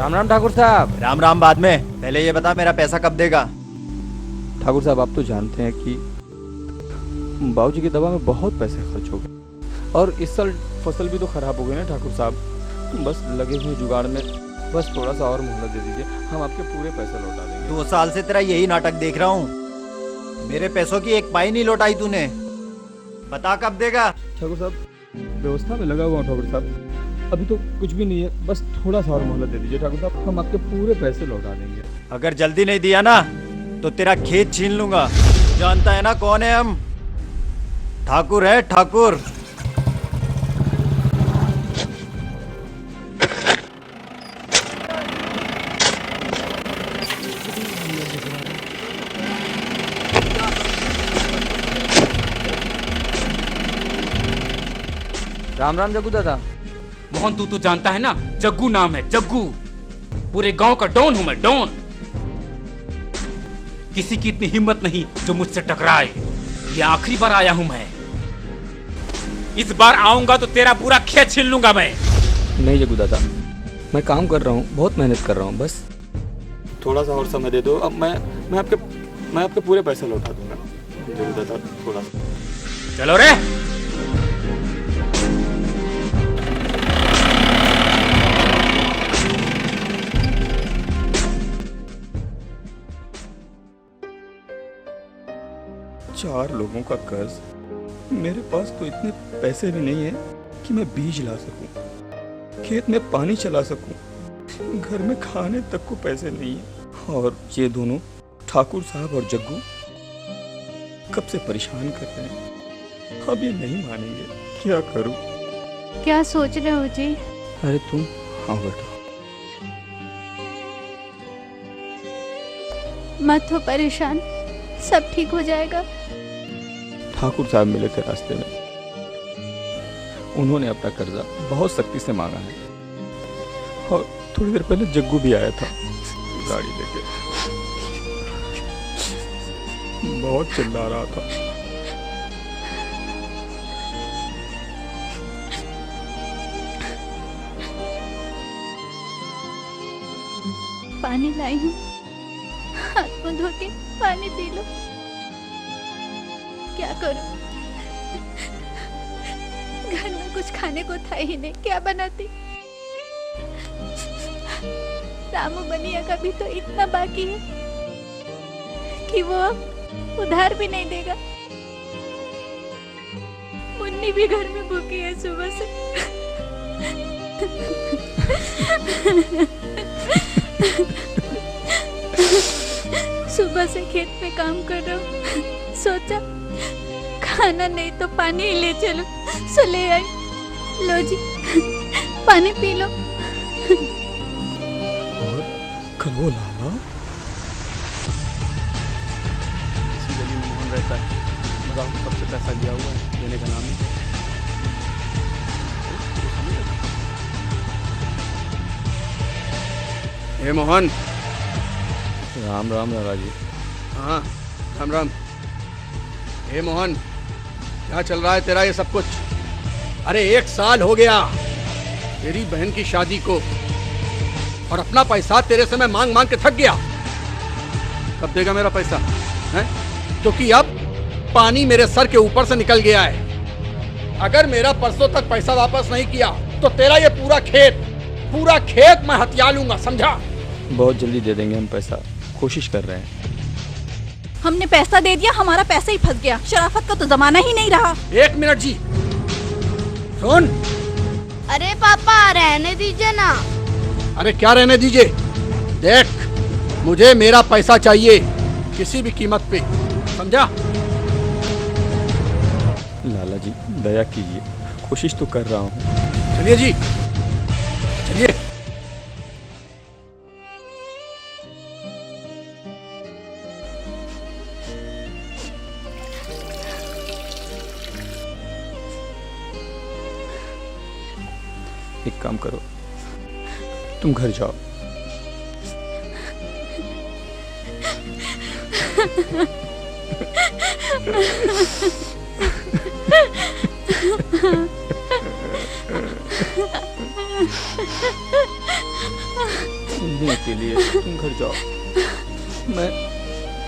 राम राम ठाकुर साहब। राम राम बाद में, पहले ये बता मेरा पैसा कब देगा। ठाकुर साहब आप तो जानते हैं कि बाबूजी की दवा में बहुत पैसे खर्च हो गए और इस साल फसल भी तो खराब हो गई ना ठाकुर साहब। बस लगे हुए जुगाड़ में, बस थोड़ा सा और मोहलत दे दीजिए, हम आपके पूरे पैसे लौटा देंगे। 2 साल से तेरा यही नाटक देख रहा हूँ, मेरे पैसों की एक पाई नहीं लौटाई तूने। बता कब देगा। ठाकुर साहब व्यवस्था में लगा हुआ हूँ ठाकुर साहब, अभी तो कुछ भी नहीं है, बस थोड़ा सा और मोहलत दे दीजिए ठाकुर साहब, हम आपके पूरे पैसे लौटा देंगे। अगर जल्दी नहीं दिया ना तो तेरा खेत छीन लूंगा। जानता है ना कौन है हम, ठाकुर है ठाकुर। राम राम जग्गू दादा। मोहन तू तो जानता है ना, जग्गू नाम है, जग्गू। पूरे गांव का डॉन हूं मैं, डॉन। किसी की इतनी हिम्मत नहीं जो मुझसे टकराए। ये आखिरी बार आया हूं मैं, इस बार आऊंगा तो तेरा पूरा खेत छीन लूंगा मैं। नहीं जग्गू दादा, मैं काम कर रहा हूँ, बहुत मेहनत कर रहा हूँ, बस थोड़ा सा और समय दे दो, अब मैं आपके पूरे पैसे लौटा दूंगा जग्गू दादा, थोड़ा सा। चलो रे। चार लोगों का कर्ज, मेरे पास तो इतने पैसे भी नहीं है कि मैं बीज ला सकूं, खेत में पानी चला सकूं, घर में खाने तक को पैसे नहीं है। और ये दोनों ठाकुर साहब और जग्गू कब से परेशान कर रहे हैं, अब ये नहीं मानेंगे, क्या करूं। क्या सोच रहे हो जी? अरे तुम हाँ बेटा, मत हो परेशान, सब ठीक हो जाएगा। ठाकुर साहब मिले थे रास्ते में, उन्होंने अपना कर्जा बहुत सख्ती से मांगा है और थोड़ी देर पहले जग्गू भी आया था गाड़ी लेके, बहुत चिल्ला रहा था। पानी लाई हूँ, हाथ मुंह धो के पानी पी लो। क्या करूं, घर में कुछ खाने को था ही नहीं, क्या बनाती। रामू बनिया का भी तो इतना बाकी है कि वो उधार भी नहीं देगा। मुन्नी भी घर में भूखी है सुबह से। सुबह से खेत में काम कर रहा हूँ, सोचा खाना नहीं तो पानी ही ले चलो, सो ले आई। लो जी पानी पी लो। और कहो लाला, इसी गली में मोहन रहता है, बताओ कब से पैसा लिया हुआ है, देने का नाम है। हे मोहन। राम राम लाला जी। हाँ राम राम। हे मोहन, क्या चल रहा है तेरा ये सब कुछ? अरे 1 साल हो गया तेरी बहन की शादी को और अपना पैसा तेरे से मैं मांग मांग के थक गया। कब देगा मेरा पैसा है? क्योंकि अब पानी मेरे सर के ऊपर से निकल गया है। अगर मेरा परसों तक पैसा वापस नहीं किया तो तेरा ये पूरा खेत मैं हथिया लूंगा, समझा? बहुत जल्दी दे देंगे हम पैसा, कोशिश कर रहे हैं। हमने पैसा दे दिया, हमारा पैसा ही फंस गया, शराफत का तो जमाना ही नहीं रहा। 1 मिनट जी, सुन। अरे पापा रहने दीजिए ना। अरे क्या रहने दीजिए? देख, मुझे मेरा पैसा चाहिए किसी भी कीमत पे, समझा? लाला जी दया कीजिए, कोशिश तो कर रहा हूँ। चलिए जी, चलिए। एक काम करो, तुम घर जाओ। ही अकेली है, तुम घर जाओ। मैं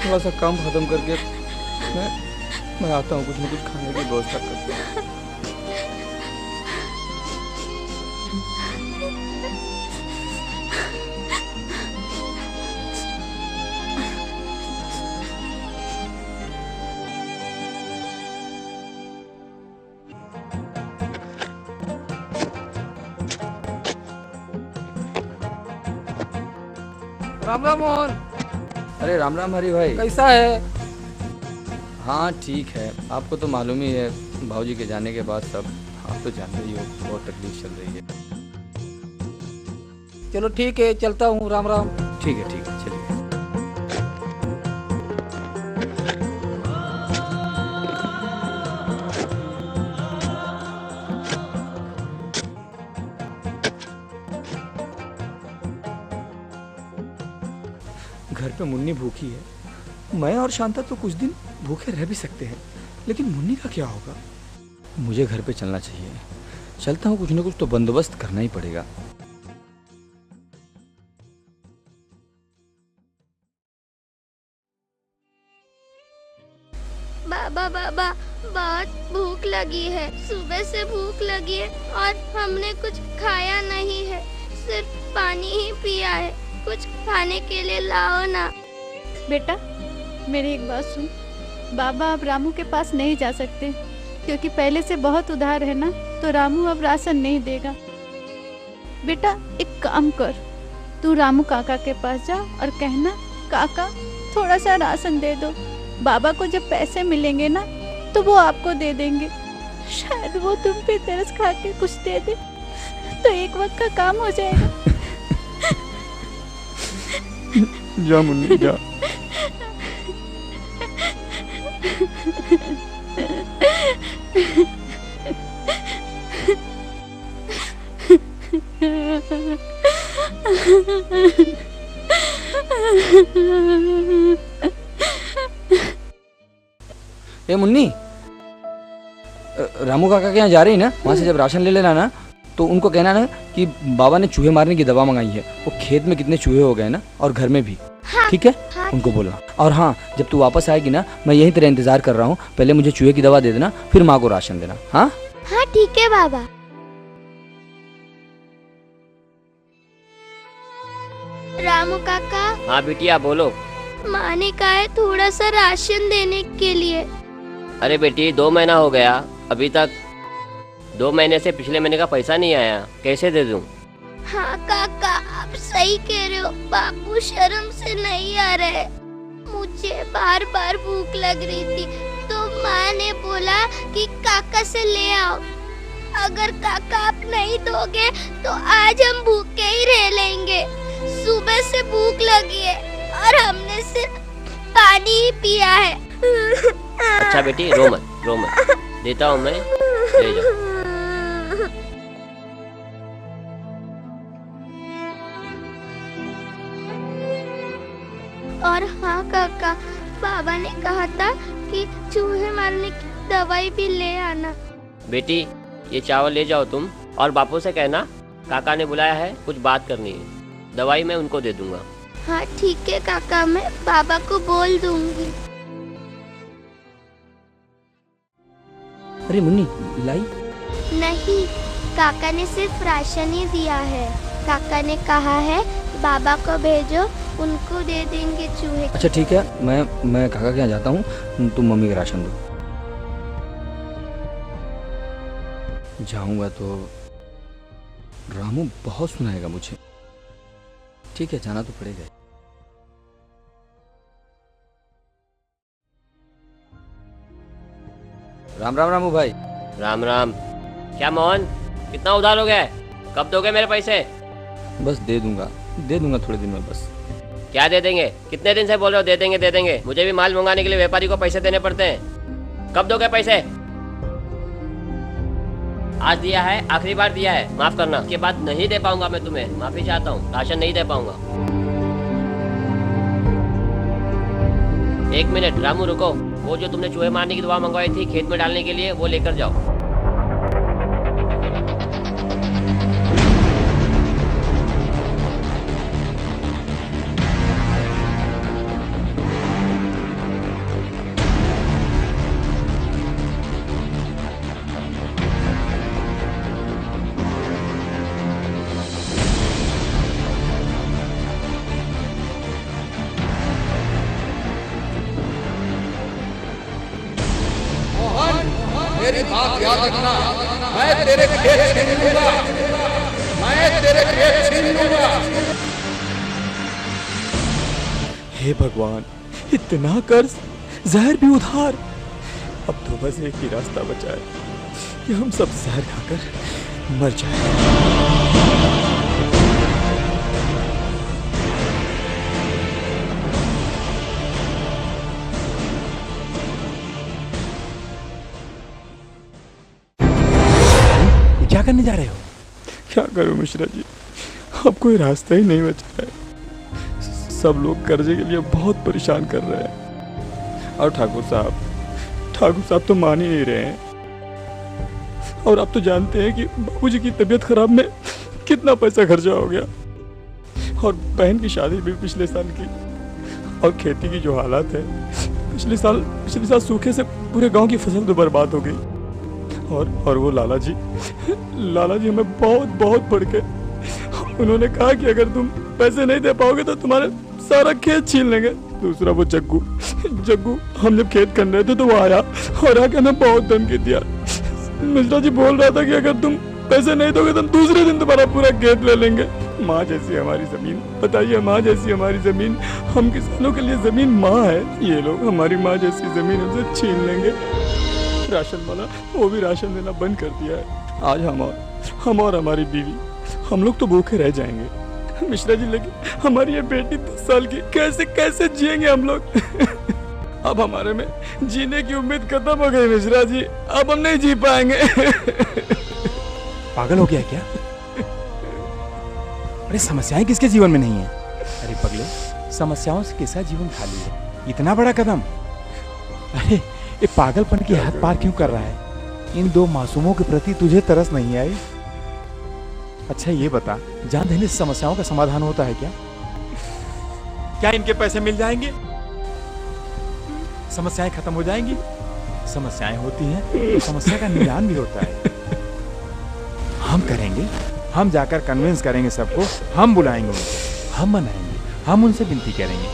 थोड़ा सा काम खत्म करके मैं आता हूँ, कुछ न कुछ खाने की व्यवस्था करता हूँ। राम राम मोहन। अरे राम राम हरी भाई। कैसा है? हाँ ठीक है, आपको तो मालूम ही है भाऊजी के जाने के बाद सब, आप तो जानते ही हो बहुत तकलीफ चल रही है। चलो ठीक है, चलता हूँ। राम राम। ठीक है चलिए। घर पे मुन्नी भूखी है, मैं और शांता तो कुछ दिन भूखे रह भी सकते हैं, लेकिन मुन्नी का क्या होगा? मुझे घर पे चलना चाहिए। चलता हूँ, कुछ न कुछ तो बंदोबस्त करना ही पड़ेगा। बाबा बाबा, बहुत भूख लगी है। सुबह से भूख लगी है और हमने कुछ खाया नहीं है, सिर्फ पानी ही पिया है। कुछ खाने के लिए लाओ ना। बेटा मेरी एक बात सुन, बाबा अब रामू के पास नहीं जा सकते क्योंकि पहले से बहुत उधार है ना, तो रामू अब राशन नहीं देगा। बेटा एक काम कर, तू रामू काका के पास जा और कहना काका थोड़ा सा राशन दे दो। बाबा को जब पैसे मिलेंगे ना तो वो आपको दे देंगे, शायद वो तुम पे तरस खा के कुछ दे दे, तो एक वक्त का काम हो जाएगा। जा मुन्नी जा। ए मुन्नी, रामू काका के यहाँ जा रही ना, वहाँ से जब राशन ले लेना ना तो उनको कहना ना कि बाबा ने चूहे मारने की दवा मंगाई है। वो खेत में कितने चूहे हो गए ना, और घर में भी। हाँ, ठीक है? हाँ, उनको बोलना। और हाँ, जब तू वापस आएगी ना, मैं यही तेरा इंतजार कर रहा हूँ। पहले मुझे चूहे की दवा दे देना, फिर माँ को राशन देना। हाँ हाँ ठीक है बाबा। रामू काका। हाँ बिटिया बोलो। माँ ने कहा है थोड़ा सा राशन देने के लिए। अरे बेटी 2 महीना हो गया, अभी तक 2 महीने से पिछले महीने का पैसा नहीं आया, कैसे दे दूं? हाँ काका आप सही कह रहे हो, बापू शर्म से नहीं आ रहे। मुझे बार बार भूख लग रही थी तो माँ ने बोला कि काका से ले आओ। अगर काका आप नहीं दोगे तो आज हम भूखे ही रह लेंगे। सुबह से भूख लगी है और हमने सिर्फ पानी ही पिया है। अच्छा बेटी रो मत, देता हूँ मैं, ले जाओ। और हाँ काका, बाबा ने कहा था कि चूहे मारने की दवाई भी ले आना। बेटी ये चावल ले जाओ तुम, और बापू से कहना काका ने बुलाया है, कुछ बात करनी है। दवाई मैं उनको दे दूंगा। हाँ ठीक है काका, मैं बाबा को बोल दूंगी। अरे मुन्नी लाई? नहीं, काका ने सिर्फ राशन ही दिया है। काका ने कहा है बाबा को भेजो, उनको दे देंगे चूहे। अच्छा ठीक है, मैं काका के यहाँ जाता हूँ, तुम मम्मी का राशन दो। जाऊंगा तो रामू बहुत सुनाएगा मुझे। ठीक है, जाना तो पड़ेगा। राम राम रामू भाई। राम राम। क्या मोहन, कितना उधार हो गया है? कब दोगे मेरे पैसे? बस दे दूंगा थोड़े दिन में बस। क्या दे देंगे? कितने दिन से बोल रहे हो दे देंगे? मुझे भी माल मंगाने के लिए व्यापारी को पैसे देने पड़ते हैं। कब दोगे पैसे? आज दिया है, आखिरी बार दिया है, माफ करना। इसके बाद नहीं दे पाऊंगा मैं तुम्हें, माफी चाहता हूँ, राशन नहीं दे पाऊंगा। 1 मिनट रामू रुको, वो जो तुमने चूहे मारने की दवा मंगवाई थी खेत में डालने के लिए, वो लेकर जाओ। मेरी बात याद रखना, मैं तेरे खेत छीन लूंगा, मैं तेरे खेत छीन लूंगा। हे भगवान, इतना कर्ज, जहर भी उधार। अब तो बस एक ही रास्ता बचा है कि हम सब जहर खाकर मर जाएं। क्या करने जा रहे हो? क्या करूं मिश्रा जी, अब कोई रास्ता ही नहीं बचा है। सब लोग कर्जे के लिए बहुत परेशान कर रहे हैं और ठाकुर साहब तो मान ही नहीं रहे हैं। और आप तो जानते हैं कि बाबूजी की तबीयत खराब में कितना पैसा खर्चा हो गया, और बहन की शादी भी पिछले साल की, और खेती की जो हालत है, पिछले साल सूखे से पूरे गांव की फसल तो बर्बाद हो गई। और वो लाला जी हमें बहुत पड़ के उन्होंने कहा कि अगर तुम पैसे नहीं दे पाओगे तो तुम्हारे सारा खेत छीन लेंगे। दूसरा वो जग्गू, हम जब खेत कर रहे थे तो वो आया और आके हमें बहुत धमकी दिया। मिश्रा जी बोल रहा था कि अगर तुम पैसे नहीं दोगे तो हम दूसरे दिन तुम्हारा पूरा खेत ले लेंगे। माँ जैसी हमारी जमीन, बताइए, माँ जैसी हमारी जमीन, हम किसानों के लिए जमीन माँ है। ये लोग हमारी माँ जैसी जमीन हमसे छीन लेंगे। राशन वाला वो भी राशन देना बंद कर दिया है। आज हम और हमारी बीवी, हम लोग तो भूखे रह जाएंगे। मिश्रा जी, लेकिन हमारी ये बेटी 10 साल की, कैसे जिएंगे हम लोग? अब हमारे में जीने की उम्मीद खत्म हो गई मिश्रा जी, अब हम नहीं जी पाएंगे। पागल हो गया क्या? अरे समस्याएं किसके जीवन में नहीं है? अरे पगले, समस्याओं से कैसा जीवन खाली है? इतना बड़ा कदम? अरे ये पागलपन की हद पार क्यों कर रहा है? इन दो मासूमों के प्रति तुझे तरस नहीं आई? अच्छा ये बता, जान देने से समस्याओं का समाधान होता है क्या? क्या इनके पैसे मिल जाएंगे? समस्याएं खत्म हो जाएंगी? समस्याएं होती हैं तो समस्या का निदान भी होता है। हम करेंगे, हम जाकर कन्विंस करेंगे सबको, हम बुलाएंगे उनको, हम मनाएंगे, हम उनसे विनती करेंगे।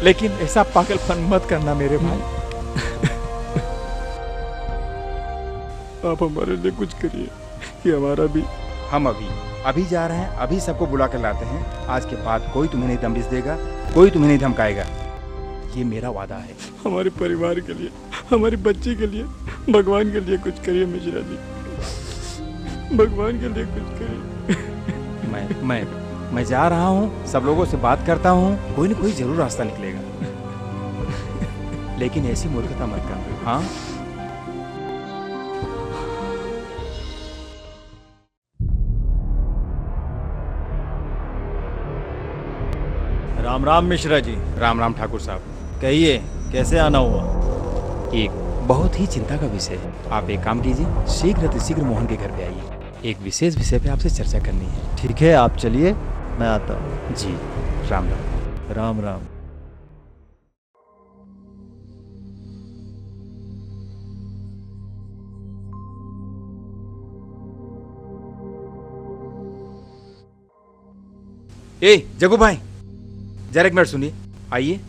लेकिन ऐसा पागलपन मत करना मेरे भाई। आप हमारे लिए कुछ करिए कि हमारा भी। हम अभी जा रहे हैं, अभी सबको बुला कर लाते हैं। आज के बाद कोई तुम्हें नहीं दमबिस देगा, कोई तुम्हें नहीं धमकाएगा, ये मेरा वादा है। हमारे परिवार के लिए, हमारी बच्ची के लिए, भगवान के लिए कुछ करिए मिश्रा जी, भगवान के लिए कुछ करिए। मैं जा रहा हूँ, सब लोगों से बात करता हूँ, कोई न कोई जरूर रास्ता निकलेगा। लेकिन ऐसी मूर्खता मत कर। हाँ, राम राम मिश्रा जी। राम राम ठाकुर साहब। कहिए, कैसे आना हुआ? एक बहुत ही चिंता का विषय है। आप एक काम कीजिए, शीघ्र अतिशीघ्र मोहन के घर पे आइए। एक विशेष विषय पे आपसे चर्चा करनी है। ठीक है, आप चलिए, मैं आता हूँ। जी, राम राम। राम राम। ए जग्गू भाई, जरा एक मिनट सुनिए, आइए।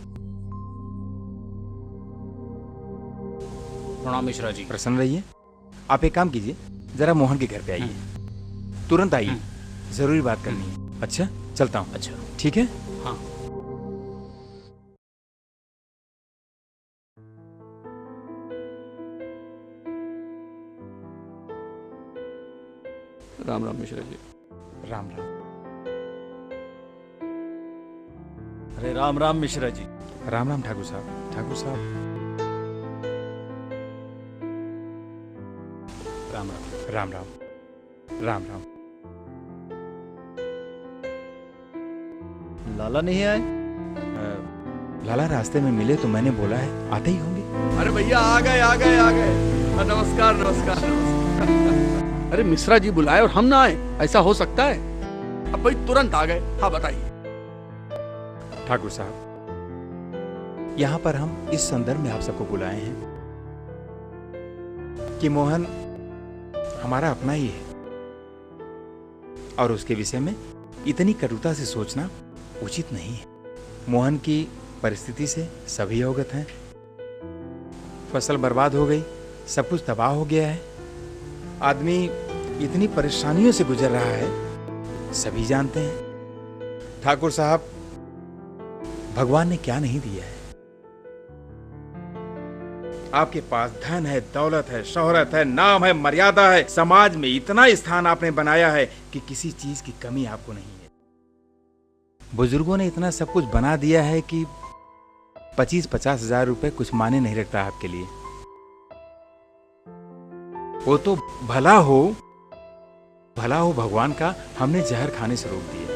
प्रणाम मिश्रा जी। प्रसन्न रहिए। आप एक काम कीजिए, जरा मोहन के घर पे आइए, तुरंत आइए, जरूरी बात करनी है। अच्छा, चलता हूँ। अच्छा, ठीक है। हाँ। राम राम मिश्रा जी। राम राम। अरे राम राम मिश्रा जी। राम राम ठाकुर साहब। ठाकुर साहब, राम राम। राम राम। राम राम। लाला नहीं आए? लाला रास्ते में मिले तो मैंने बोला है आते ही होंगे। अरे भैया आ गए। नमस्कार। अरे मिश्रा जी बुलाए और हम ना आए, ऐसा हो सकता है? अब भाई तुरंत आ गए। हाँ बताइए। ठाकुर साहब, यहाँ पर हम इस संदर्भ में आप सबको बुलाए हैं कि मोहन हमारा अपना ही है और उसके विषय में इतनी कटुता से सोचना उचित नहीं है। मोहन की परिस्थिति से सभी अवगत हैं। फसल बर्बाद हो गई, सब कुछ तबाह हो गया है। आदमी इतनी परेशानियों से गुजर रहा है, सभी जानते हैं। ठाकुर साहब, भगवान ने क्या नहीं दिया है। आपके पास धन है, दौलत है, शोहरत है, नाम है, मर्यादा है, समाज में इतना स्थान आपने बनाया है कि किसी चीज की कमी आपको नहीं है। बुजुर्गों ने इतना सब कुछ बना दिया है कि 25-50 हजार रुपए कुछ माने नहीं रखता आपके लिए। वो तो भला हो भगवान का हमने जहर खाने से रोक दिया,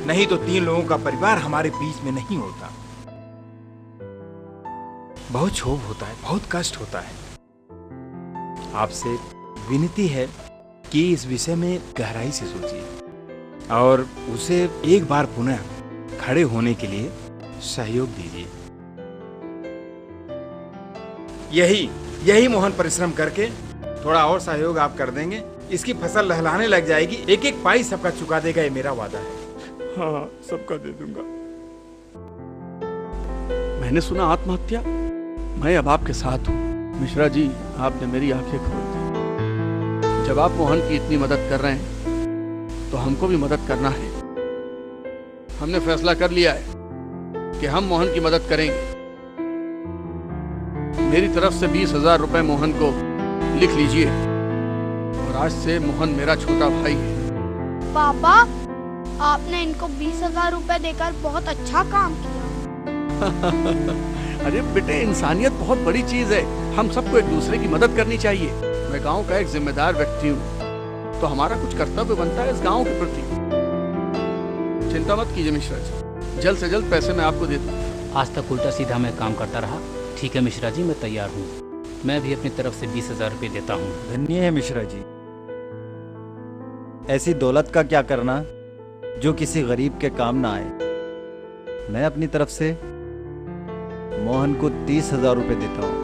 नहीं तो 3 लोगों का परिवार हमारे बीच में नहीं होता। बहुत क्षोभ होता है, बहुत कष्ट होता है। आपसे विनती है कि इस विषय में गहराई से सोचिए और उसे एक बार पुनः खड़े होने के लिए सहयोग दीजिए। यही मोहन परिश्रम करके थोड़ा और सहयोग आप कर देंगे, इसकी फसल लहलाने लग जाएगी। एक एक पाई सबका चुका देगा, ये मेरा वादा है। हाँ, सबका दे दूंगा। मैंने सुना आत्महत्या, मैं अब आपके साथ हूँ। मिश्रा जी, आपने मेरी आंखें खोल दी। जब आप मोहन की इतनी मदद कर रहे हैं तो हमको भी मदद करना है। हमने फैसला कर लिया है कि हम मोहन की मदद करेंगे। मेरी तरफ से 20,000 रुपए मोहन को लिख लीजिए और आज से मोहन मेरा छोटा भाई है। पापा, आपने इनको 20,000 रुपए देकर बहुत अच्छा काम किया। अरे बेटे, इंसानियत बहुत बड़ी चीज है। हम सबको एक दूसरे की मदद करनी चाहिए। मैं गांव का एक जिम्मेदार व्यक्ति हूँ, तो हमारा कुछ कर्तव्य बनता है इस गांव के प्रति। चिंता मत कीजिए मिश्रा जी, जल्द से जल्द पैसे मैं आपको दे दूँ। आज तक उल्टा सीधा मैं काम करता रहा। ठीक है मिश्रा जी, मैं तैयार हूँ। मैं भी अपनी तरफ से 20,000 रुपये देता हूँ। धन्य है मिश्रा जी। ऐसी दौलत का क्या करना जो किसी गरीब के काम ना आए। मैं अपनी तरफ से मोहन को 30,000 रुपये देता हूँ।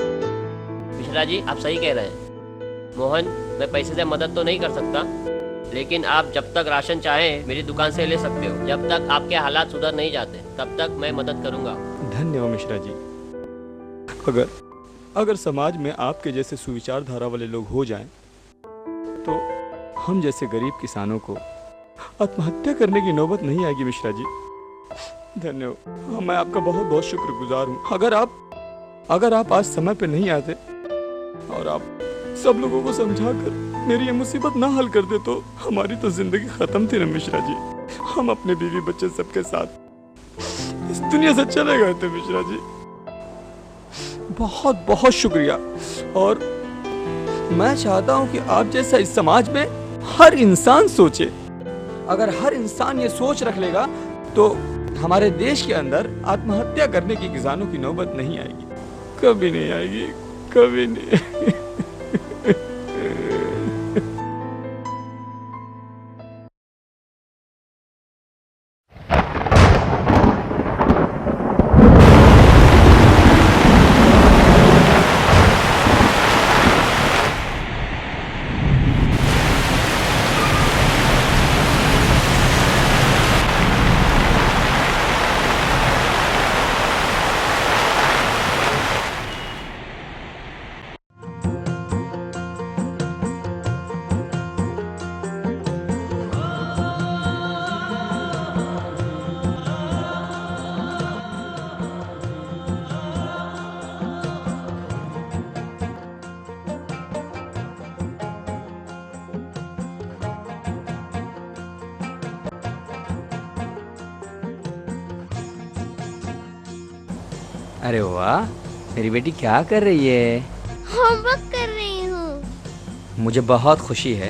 मिश्रा जी, आप सही कह रहे हैं। मोहन, मैं पैसे से मदद तो नहीं कर सकता, लेकिन आप जब तक राशन चाहें मेरी दुकान से ले सकते हो। जब तक आपके हालात सुधर नहीं जाते तब तक मैं मदद करूंगा। धन्य हो मिश्रा जी। अगर समाज में आपके जैसे सुविचार धारा वाले लोग हो जाएं, तो हम जैसे गरीब किसानों को आत्महत्या करने की नौबत नहीं आएगी मिश्रा जी। धन्य हो। मैं आपका बहुत बहुत शुक्रगुजार हूँ। अगर आप आज समय पे नहीं आते और आप सब लोगों को समझाकर मेरी ये मुसीबत ना हल कर दे, तो हमारी तो जिंदगी खत्म थी ना मिश्रा जी। हम अपने बीवी बच्चे सबके साथ इस दुनिया से चले गए थे मिश्रा जी। बहुत बहुत शुक्रिया। और मैं चाहता हूं कि आप जैसा इस समाज में हर इंसान सोचे। अगर हर इंसान ये सोच रख लेगा तो हमारे देश के अंदर आत्महत्या करने की किसानों की नौबत नहीं आएगी, कभी नहीं आएगी, कभी नहीं। अरे वाह, मेरी बेटी क्या कर रही है? होमवर्क कर रही हूँ। मुझे बहुत खुशी है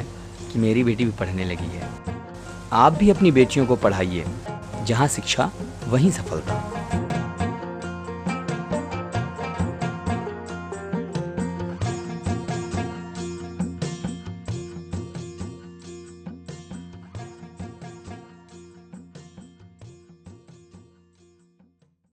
कि मेरी बेटी भी पढ़ने लगी है। आप भी अपनी बेटियों को पढ़ाइए। जहाँ शिक्षा वहीं सफलता।